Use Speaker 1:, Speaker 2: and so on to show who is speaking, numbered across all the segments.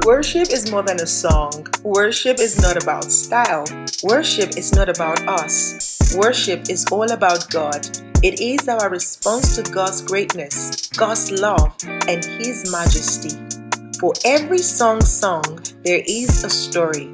Speaker 1: Worship is more than a song. Worship is not about style. Worship is not about us. Worship is all about God. It is our response to God's greatness, God's love, and His majesty. For every song sung, there is a story.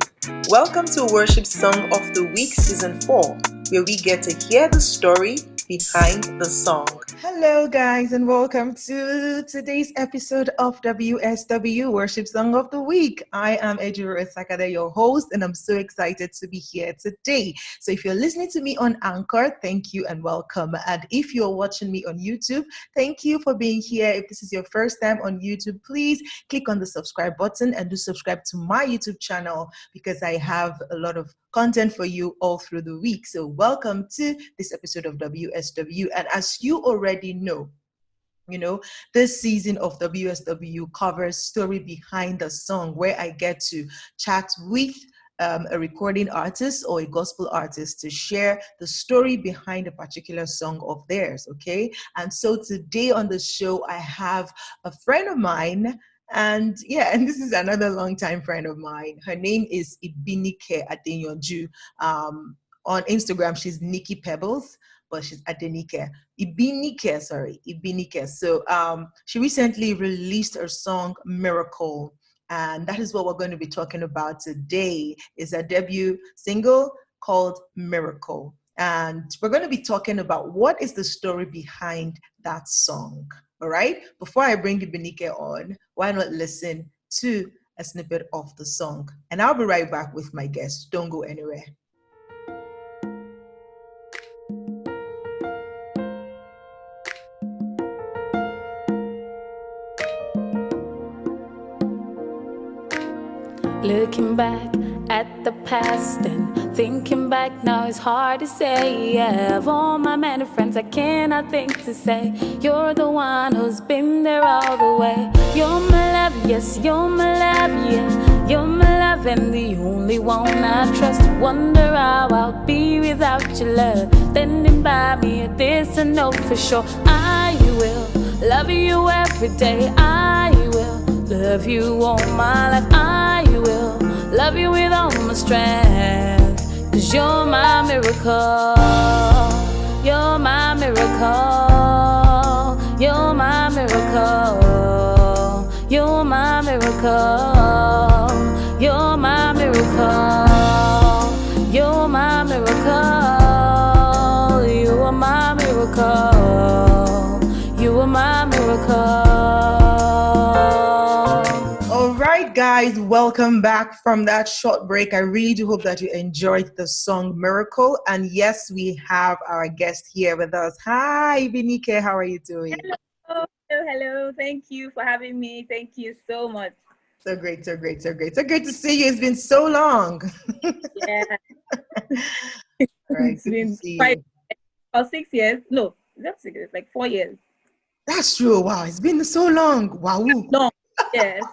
Speaker 1: Welcome to Worship Song of the Week Season 4, where we get to hear the story behind the song. Hello guys, and welcome to today's episode of WSW Worship Song of the Week. I am Ejiro Sakade, your host, and I'm so excited to be here today. So if you're listening to me on Anchor, thank you and welcome. And if you're watching me on YouTube, thank you for being here. If this is your first time on YouTube, please click on the subscribe button and do subscribe to my YouTube channel because I have a lot of content for you all through the week. So welcome to this episode of WSW. And as you already know, this season of WSW covers story behind the song, where I get to chat with a recording artist or a gospel artist to share the story behind a particular song of theirs, okay? And so today on the show, I have a friend of mine. And this is another longtime friend of mine. Her name is Ibinike Adenyonju. On Instagram, she's Nikkypebbles, but she's Adenike. Ibinike. So she recently released her song Miracle. And that is what we're going to be talking about today. Is a debut single called Miracle. And we're going to be talking about what is the story behind that song. All right. Before I bring Ibinike on, why not listen to a snippet of the song? And I'll be right back with my guest. Don't go anywhere.
Speaker 2: Looking back at the past and thinking back now it's hard to say. Yeah, of all my many friends I cannot think to say you're the one who's been there all the way. You're my love, yes, you're my love, yeah. You're my love and the only one I trust. Wonder how I'll be without your love. Standing by me, this I know for sure. I will love you every day. I will love you all my life. I will love you with all my strength. 'Cause you're my miracle. You're my miracle. You're my miracle. You're my miracle. You're my miracle. You're my miracle. You are my miracle. You are my miracle.
Speaker 1: Guys, welcome back from that short break. I really do hope that you enjoyed the song Miracle. And yes, we have our guest here with us. Hi, Binike. How are you doing?
Speaker 3: Hello. Thank you for having me. Thank you so much.
Speaker 1: So great to see you. It's been so long.
Speaker 3: Yeah.
Speaker 1: Right,
Speaker 3: it's been 5 or 6 years. No, that's like 4 years.
Speaker 1: That's true. Wow, it's been so long. Wow.
Speaker 3: No, yes.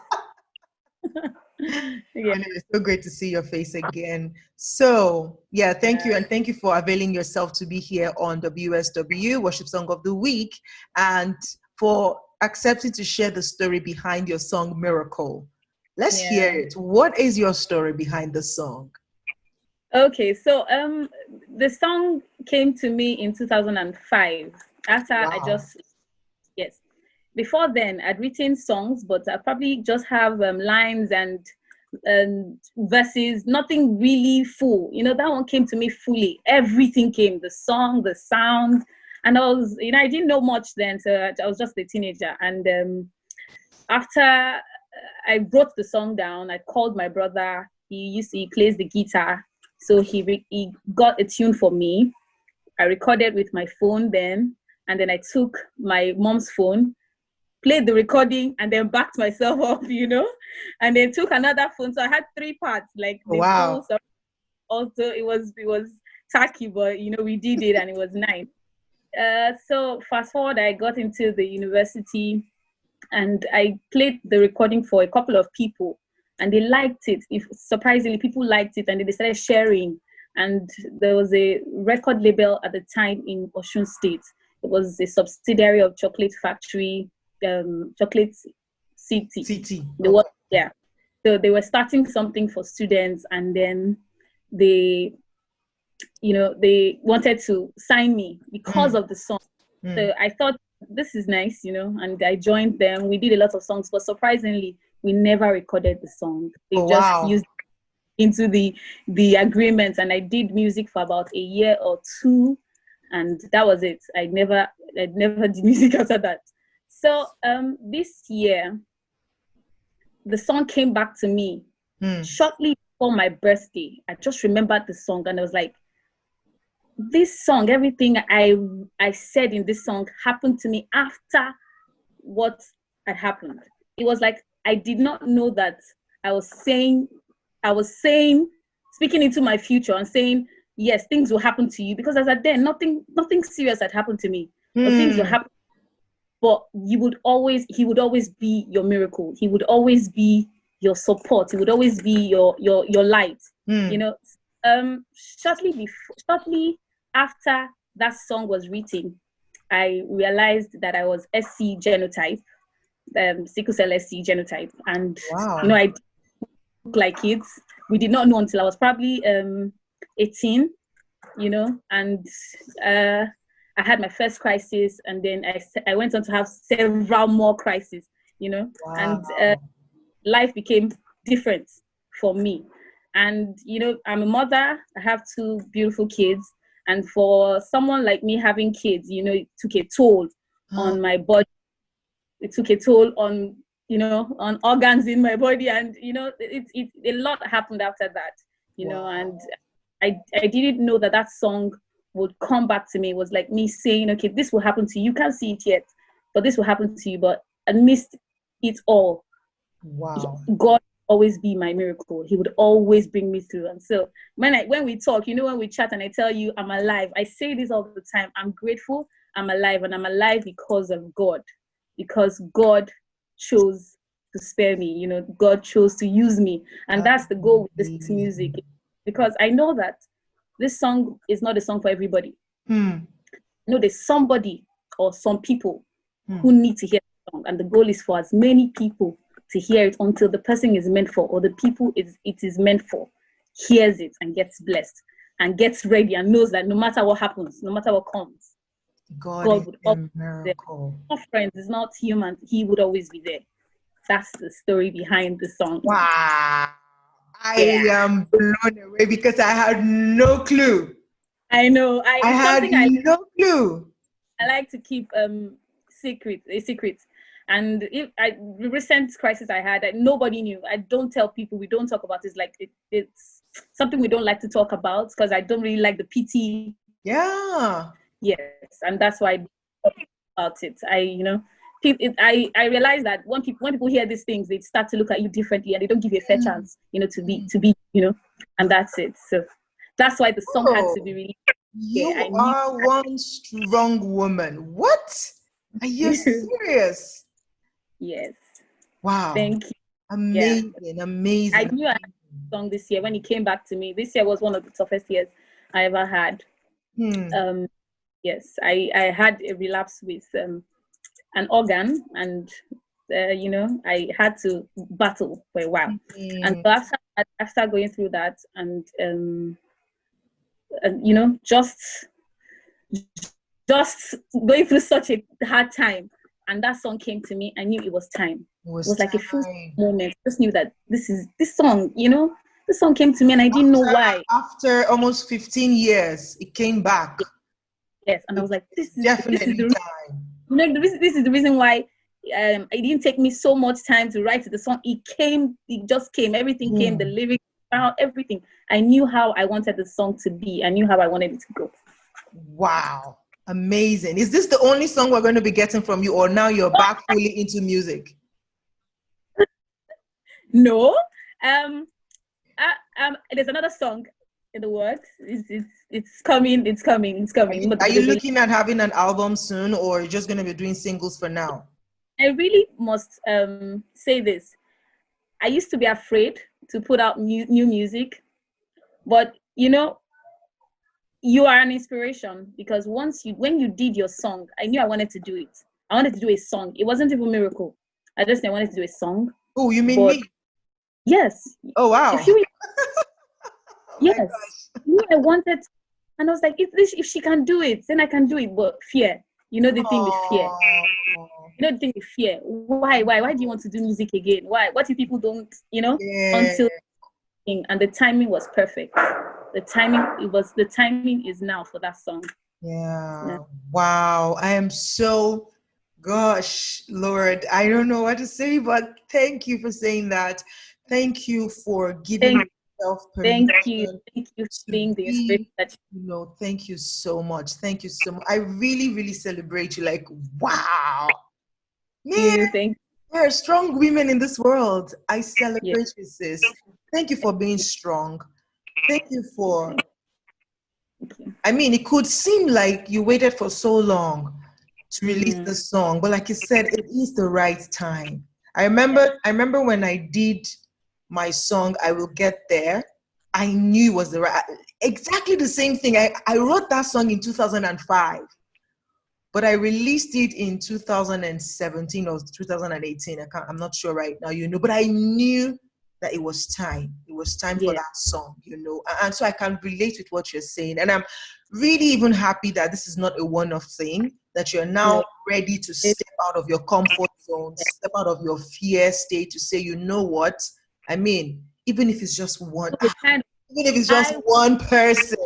Speaker 1: Yeah. It's so great to see your face again. So thank you, and thank you for availing yourself to be here on WSW Worship Song of the Week, and for accepting to share the story behind your song Miracle. Let's hear it. What is your story behind the song?
Speaker 3: Okay, so the song came to me in 2005 after I just Before then, I'd written songs, but I probably just have lines and verses, nothing really full. That one came to me fully. Everything came, the song, the sound. And I was, I didn't know much then, so I was just a teenager. And after I wrote the song down, I called my brother. He plays the guitar. So he got a tune for me. I recorded with my phone then. And then I took my mom's phone, played the recording, and then backed myself up, and then took another phone. So I had 3 parts, like the full song. Also, it was tacky, but we did it, and it was nice. So fast forward, I got into the university, and I played the recording for a couple of people, and they liked it. Surprisingly, people liked it, and they started sharing. And there was a record label at the time in Osun State. It was a subsidiary of Chocolate Factory. Chocolate City.
Speaker 1: City.
Speaker 3: The one, yeah. So they were starting something for students, and then they, they wanted to sign me because of the song. So I thought, this is nice, and I joined them. We did a lot of songs, but surprisingly, we never recorded the song. They just used it into the agreement, and I did music for about a year or two, and that was it. I never did music after that. So this year, the song came back to me shortly before my birthday. I just remembered the song, and I was like, this song, everything I said in this song happened to me after what had happened. It was like I did not know that I was saying, speaking into my future and saying, yes, things will happen to you, because as at then, nothing serious had happened to me. But things will happen. But he would always be your miracle. He would always be your support. He would always be your light. Shortly after that song was written, I realized that I was SC genotype, sickle cell SC genotype, and I look like kids. We did not know until I was probably 18, and I had my first crisis, and then I went on to have several more crises, and life became different for me. And, I'm a mother, I have 2 beautiful kids. And for someone like me having kids, it took a toll on my body. It took a toll on, on organs in my body. And, a lot happened after that, and I didn't know that song would come back to me. It was like me saying, okay, this will happen to you. You can't see it yet, but this will happen to you. But amidst it all, God always be my miracle. He would always bring me through. And so when we talk, when we chat and I tell you I'm alive, I say this all the time. I'm grateful I'm alive, and I'm alive because of God, because God chose to spare me. God chose to use me. And that's the goal with this music, because I know that this song is not a song for everybody. There's somebody or some people who need to hear the song, and the goal is for as many people to hear it until the person is meant for, or the people it is meant for, hears it and gets blessed and gets ready and knows that no matter what happens, no matter what comes, God would always be there. Not friends, is not human. He would always be there. That's the story behind the song.
Speaker 1: Wow. I am blown away because I had no clue.
Speaker 3: I know. I had
Speaker 1: no clue.
Speaker 3: I like to keep a secret. And the recent crisis I had, nobody knew. I don't tell people. We don't talk about it. Like it's something we don't like to talk about, because I don't really like the pity.
Speaker 1: Yeah.
Speaker 3: Yes, and that's why I talk about it. I realize that when people hear these things, they start to look at you differently, and they don't give you a fair chance, to be, and that's it. So that's why the song had to be released.
Speaker 1: You are one strong woman. What? Are you serious?
Speaker 3: Yes.
Speaker 1: Wow.
Speaker 3: Thank you.
Speaker 1: Amazing.
Speaker 3: I knew I had a song this year when it came back to me. This year was one of the toughest years I ever had. Yes, I had a relapse with an organ, and I had to battle for a while. And so after going through that, and just going through such a hard time, and that song came to me, I knew it was time. It was like a full moment. I just knew that this song, this song came to me, and I didn't know why.
Speaker 1: After almost 15 years, it came back.
Speaker 3: Yes, and I was like, this is
Speaker 1: definitely time.
Speaker 3: This is the reason why it didn't take me so much time to write the song. It just came. Everything came, the lyrics, everything. I knew how I wanted the song to be. I knew how I wanted it to go.
Speaker 1: Wow. Amazing. Is this the only song we're going to be getting from you, or now you're back fully into music?
Speaker 3: No. There's another song in the works. It's coming.
Speaker 1: Are you looking at having an album soon, or you're just going to be doing singles for now?
Speaker 3: I really must say this. I used to be afraid to put out new music, but you are an inspiration, because when you did your song, I knew I wanted to do it. I wanted to do a song. It wasn't even Miracle. I just knew I wanted to do a song.
Speaker 1: Oh, you mean me?
Speaker 3: Yes.
Speaker 1: Oh, wow.
Speaker 3: A few years.
Speaker 1: My
Speaker 3: Yes.
Speaker 1: gosh.
Speaker 3: I wanted, and I was like, if she can do it, then I can do it. But fear, the thing with fear.
Speaker 1: Oh,
Speaker 3: The thing with fear. Why do you want to do music again? Why? What if people don't,
Speaker 1: yeah.
Speaker 3: until, and the timing was perfect. The timing is now for that song.
Speaker 1: Yeah. Wow. I am so, gosh, Lord, I don't know what to say, but thank you for saying that. Thank you for giving yourself permission
Speaker 3: Thank you for
Speaker 1: to
Speaker 3: being the inspiration
Speaker 1: be,
Speaker 3: that
Speaker 1: thank you so much. Thank you so much. I really, really celebrate you. Like, wow. Man,
Speaker 3: you think.
Speaker 1: there are strong women in this world. I celebrate
Speaker 3: Yeah.
Speaker 1: you, sis. Thank you for being strong. Thank you for, I mean, it could seem like you waited for so long to release the song, but like you said, it is the right time. I remember when I did my song, I Will Get There, I knew it was the right, exactly the same thing. I wrote that song in 2005, but I released it in 2017 or 2018. I'm not sure right now, but I knew that it was time. It was time for that song, and so I can relate with what you're saying. And I'm really even happy that this is not a one-off thing, that you're now ready to step out of your comfort zone, step out of your fear state to say, you know what? I mean, even if it's just one, even if it's just one person,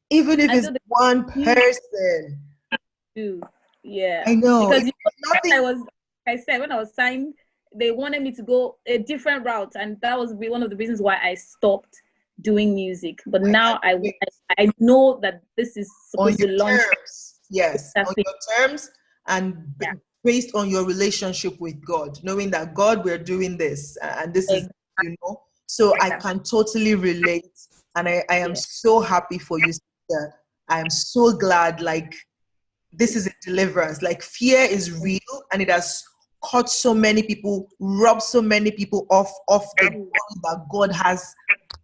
Speaker 1: even if it's one person.
Speaker 3: Yeah.
Speaker 1: I know.
Speaker 3: Because
Speaker 1: Nothing.
Speaker 3: when I was signed, they wanted me to go a different route, and that was one of the reasons why I stopped doing music. But now I know that this is supposed to launch.
Speaker 1: Terms. Yes, on your terms, and based on your relationship with God, knowing that God, we're doing this, and this is, so I can totally relate, and I am so happy for you, sister. I am so glad, like, this is a deliverance. Like, fear is real, and it has cut so many people, robbed so many people off the glory that God has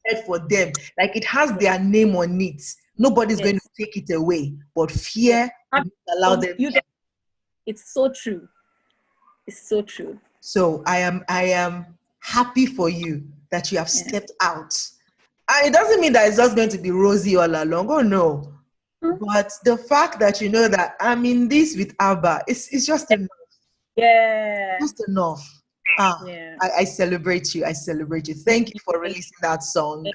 Speaker 1: said for them. Like, it has their name on it. Nobody's going to take it away. But fear will allow them.
Speaker 3: It's so true. It's so true.
Speaker 1: So I am happy for you that you have stepped out. And it doesn't mean that it's just going to be rosy all along. Oh no. But the fact that you know that I'm in this with Abba, it's just enough.
Speaker 3: Yeah.
Speaker 1: Just enough. I celebrate you. I celebrate you. Thank you for releasing that song.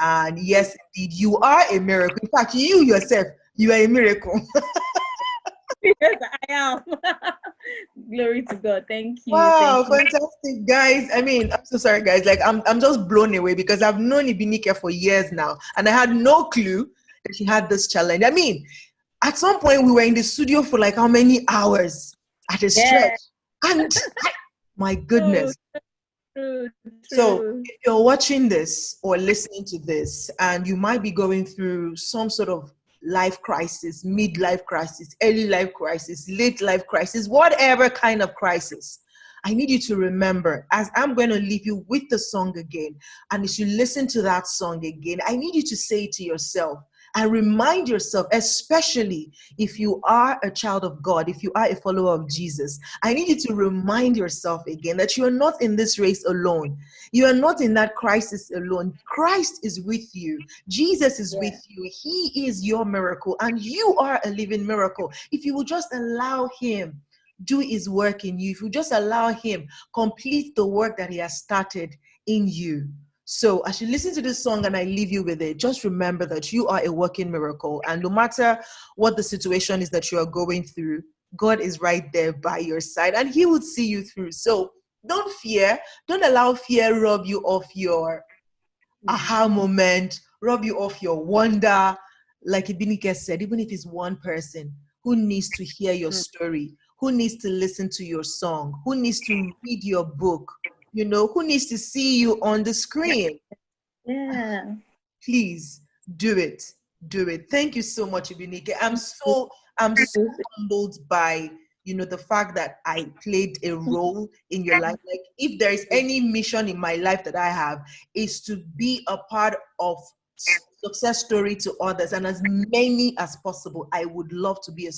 Speaker 1: And yes, indeed, you are a miracle. In fact, you yourself, you are a miracle.
Speaker 3: Yes, I am. Glory to God. Thank you.
Speaker 1: Wow,
Speaker 3: Thank
Speaker 1: fantastic, guys. I mean, I'm so sorry, guys. Like, I'm just blown away because I've known Ibinike for years now, and I had no clue that she had this challenge. I mean, at some point we were in the studio for like how many hours at a stretch, and my goodness.
Speaker 3: True.
Speaker 1: So if you're watching this or listening to this, and you might be going through some sort of life crisis, midlife crisis, early life crisis, late life crisis, whatever kind of crisis, I need you to remember, as I'm going to leave you with the song again, and as you listen to that song again, I need you to say to yourself and remind yourself, especially if you are a child of God, if you are a follower of Jesus, I need you to remind yourself again that you are not in this race alone. You are not in that crisis alone. Christ is with you. Jesus is with you. He is your miracle, and you are a living miracle. If you will just allow him do his work in you, if you just allow him complete the work that he has started in you. So as you listen to this song and I leave you with it, just remember that you are a working miracle. And no matter what the situation is that you are going through, God is right there by your side and he will see you through. So don't fear. Don't allow fear rob you of your aha moment, rob you of your wonder. Like Ibinike said, even if it's one person who needs to hear your story, who needs to listen to your song, who needs to read your book, who needs to see you on the screen.
Speaker 3: Yeah.
Speaker 1: Please do it. Do it. Thank you so much, Ibinike. I'm so humbled by the fact that I played a role in your life. Like, if there is any mission in my life that I have, is to be a part of success story to others, and as many as possible. I would love to be a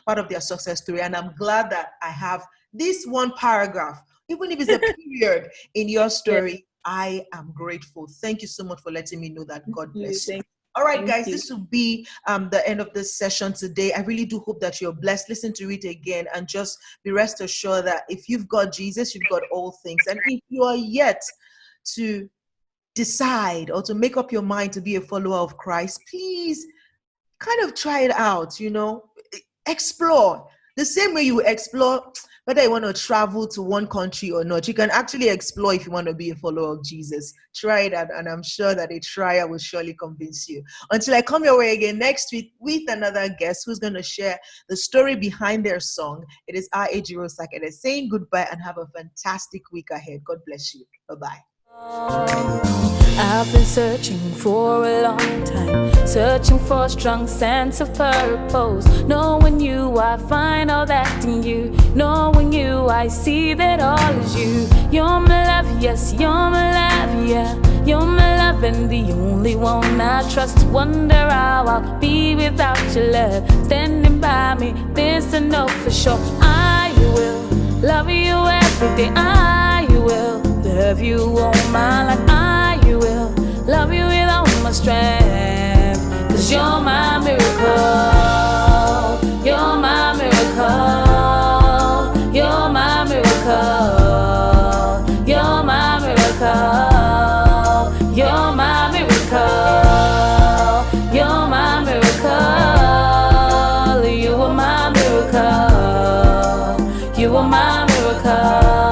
Speaker 1: part of their success story, and I'm glad that I have this one paragraph, even if it's a period in your story. I am grateful. Thank you so much for letting me know that. God bless you.
Speaker 3: Thank
Speaker 1: All right,
Speaker 3: Thank
Speaker 1: guys,
Speaker 3: you.
Speaker 1: this will be the end of this session today. I really do hope that you're blessed. Listen to it again and just be rest assured that if you've got Jesus, you've got all things. And if you are yet to decide or to make up your mind to be a follower of Christ, please kind of try it out, explore. The same way you explore whether you want to travel to one country or not, you can actually explore if you want to be a follower of Jesus. Try it out, and I'm sure that a trial will surely convince you. Until I come your way again next week with another guest who's going to share the story behind their song. It is Ejiro Sakede saying goodbye and have a fantastic week ahead. God bless you. Bye-bye.
Speaker 2: I've been searching for a long time, searching for a strong sense of purpose. Knowing you, I find all that in you. Knowing you, I see that all is you. You're my love, yes, you're my love, yeah. You're my love and the only one I trust. Wonder how I'll be without your love. Standing by me, this I know for sure. I will love you every day. I will love you all my life. I will love you with all my strength. 'Cause you're my miracle. You're my miracle. You're my miracle. You're my miracle. You're my miracle. You're my miracle. You are my miracle. You are my miracle.